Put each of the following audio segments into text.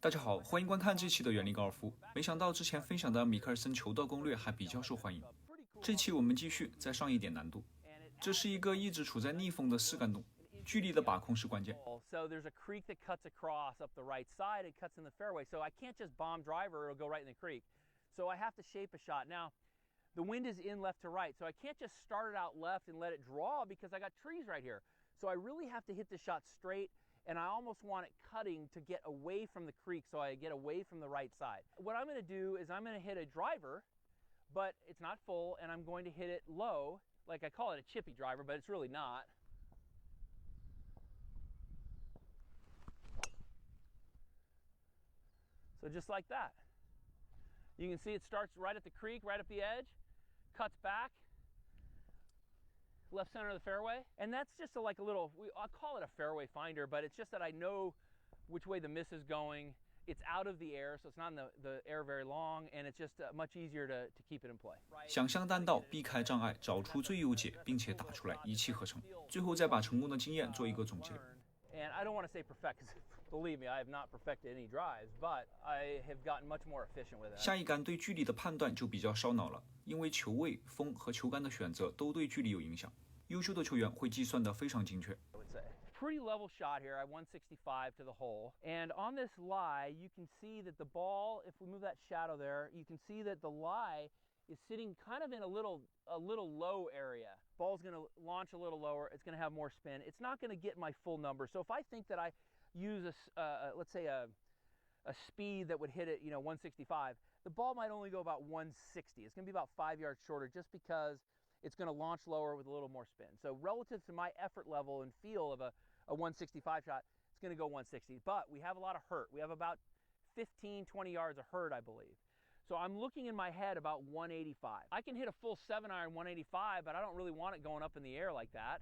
大家好，欢迎观看这期的源理高尔夫。没想到之前分享的米克尔森球道攻略还比较受欢迎。这期我们继续再上一点难度。这是一个一直处在逆风的四杆洞，距离的把控是关键。So there's a creek that cuts across up the right side. It cuts in the fairway. So I can't just bomb driver; it'll go right in the creek. So I have to shape a shot. Now, the wind is in left to right, so I can't just start it out left and let it draw because I got trees right here. So I really have to hit the shot straight. And I almost want it cutting to get away from the creek so I get away from the right side. What I'm going to do is I'm going to hit a driver, but it's not full, and I'm going to hit it low, like I call it a chippy driver, but it's really not. So just like that. You can see it starts right at the creek, right at the edge, cuts back, left center of the fairway, and that's just like a little, I'll call it a fairway finder, but it's just that I know which way the miss is going. It's out of the air, so it's not in the air very long, and it's just much easier to keep it in play. 想象弹道，避开障碍，找出最优解，并且打出来，一气呵成。最后再把成功的经验做一个总结。And I don't want to say perfect, because believe me, I have not perfected any drives, but I have gotten much more efficient with it. 下一杆对距离的判断就比较烧脑了，因为球位、风和球杆的选择都对距离有影响。优秀的球员会计算得非常精确。Pretty level shot here. I 165 to the hole. And on this lie, you can see that the ball, if we move that shadow there, you can see that the lie is sitting kind of in a little low area. Ball's going to launch a little lower. It's going to have more spin. It's not going to get my full number. So if I think that I use let's say a speed that would hit it, 165, the ball might only go about 160. It's going to be about 5 yards shorter just because it's going to launch lower with a little more spin. So relative to my effort level and feel of a 165 shot, it's going to go 160. But we have a lot of hurt. We have about 15, 20 yards of hurt, I believe. So I'm looking in my head about 185. I can hit a full 7-iron 185, but I don't really want it going up in the air like that.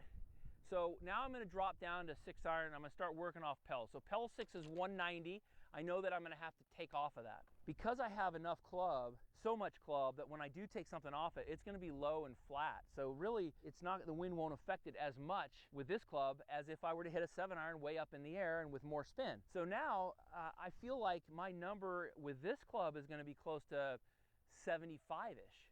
So now I'm going to drop down to 6-iron. I'm going to start working off Pell. So Pell 6 is 190. I know that I'm going to have to take off of that. Because I have enough club, so much club, that when I do take something off it, it's going to be low and flat. So really, the wind won't affect it as much with this club as if I were to hit a 7-iron way up in the air and with more spin. So now I feel like my number with this club is going to be close to 75-ish.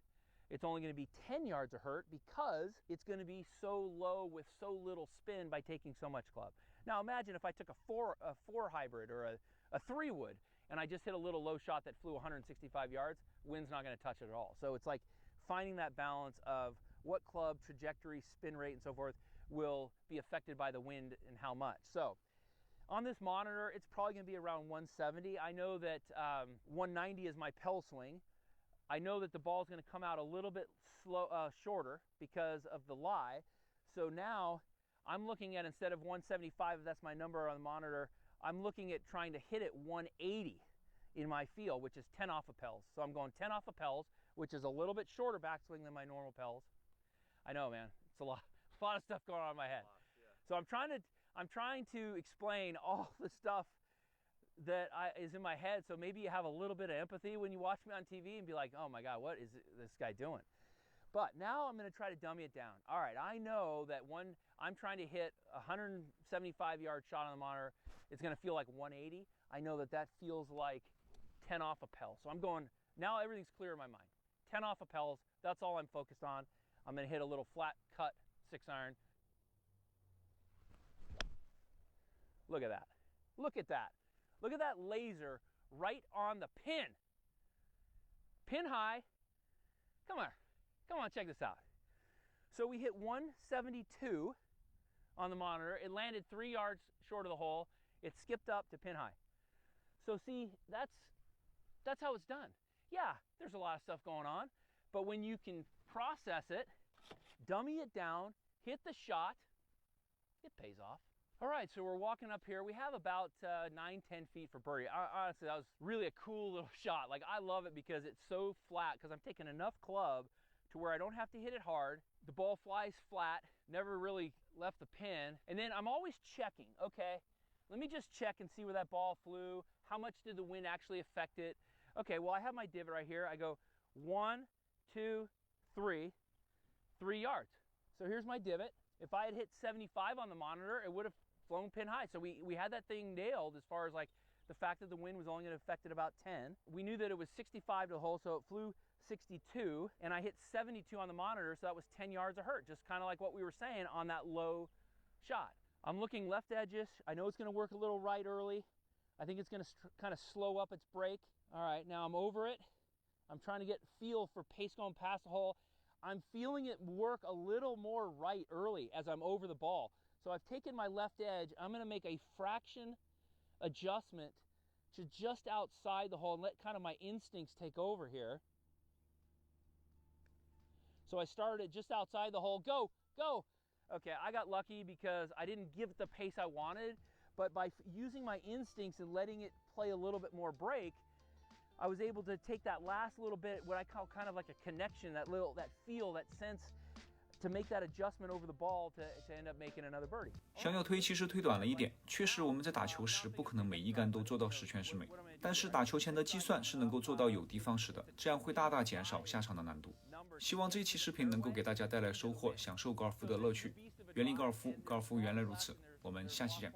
It's only going to be 10 yards of hurt because it's going to be so low with so little spin by taking so much club. Now imagine if I took a four hybrid or a 3-wood and I just hit a little low shot that flew 165 yards, wind's not going to touch it at all. So it's like finding that balance of what club, trajectory, spin rate, and so forth will be affected by the wind and how much. So on this monitor, it's probably going to be around 170. I know that 190 is my Pell swing. I know that the ball is going to come out a little bit shorter because of the lie. So now I'm looking at, instead of 175, if that's my number on the monitor, I'm looking at trying to hit it 180 in my feel, which is 10 off of Pells. So I'm going 10 off of Pells, which is a little bit shorter backswing than my normal Pells. I know, man, it's a lot of stuff going on in my head. So I'm trying to explain all the stuff that is in my head, so maybe you have a little bit of empathy when you watch me on TV and be like, oh my God, what is this guy doing? But now I'm going to try to dummy it down. All right, I know that I'm trying to hit a 175-yard shot on the monitor. It's going to feel like 180. I know that feels like 10 off of Pell. So I'm going, now everything's clear in my mind. 10 off of Pells, that's all I'm focused on. I'm going to hit a little flat cut 6-iron. Look at that. Look at that. Look at that laser right on the pin. Pin high. Come on, check this out. So we hit 172 on the monitor. It landed 3 yards short of the hole. It skipped up to pin high. So see, that's how it's done. Yeah, there's a lot of stuff going on, but when you can process it, dummy it down, hit the shot, it pays off. All right, so we're walking up here. We have about 9-10 feet for birdie. Honestly, that was really a cool little shot. Like, I love it because it's so flat, because I'm taking enough club to where I don't have to hit it hard. The ball flies flat, never really left the pin. And then I'm always checking, okay, let me just check and see where that ball flew. How much did the wind actually affect it? Okay, well, I have my divot right here. I go 1, 2, 3, 3 yards. So here's my divot. If I had hit 75 on the monitor, it would have flown pin high. So we had that thing nailed as far as like the fact that the wind was only going to affect it about 10. We knew that it was 65 to the hole, so it flew 62, and I hit 72 on the monitor, so that was 10 yards of hurt, just kind of like what we were saying on that low shot. I'm looking left edges. I know it's going to work a little right early. I think it's going to kind of slow up its break. All right, now I'm over it. I'm trying to get feel for pace going past the hole. I'm feeling it work a little more right early as I'm over the ball. So I've taken my left edge. I'm going to make a fraction adjustment to just outside the hole and let kind of my instincts take over here. So I started just outside the hole. Go, go. Okay, I got lucky because I didn't give it the pace I wanted, but by using my instincts and letting it play a little bit more break, I was able to take that last little bit, what I call kind of like a connection, that feel, that sense, to make that adjustment over the ball to end up making another birdie. 想要推其实推短了一点，确实我们在打球时不可能每一杆都做到十全十美，但是打球前的计算是能够做到有的放矢的，这样会大大减少下场的难度。希望这一期视频能够给大家带来收获，享受高尔夫的乐趣。原理高尔夫，高尔夫原来如此。我们下期见。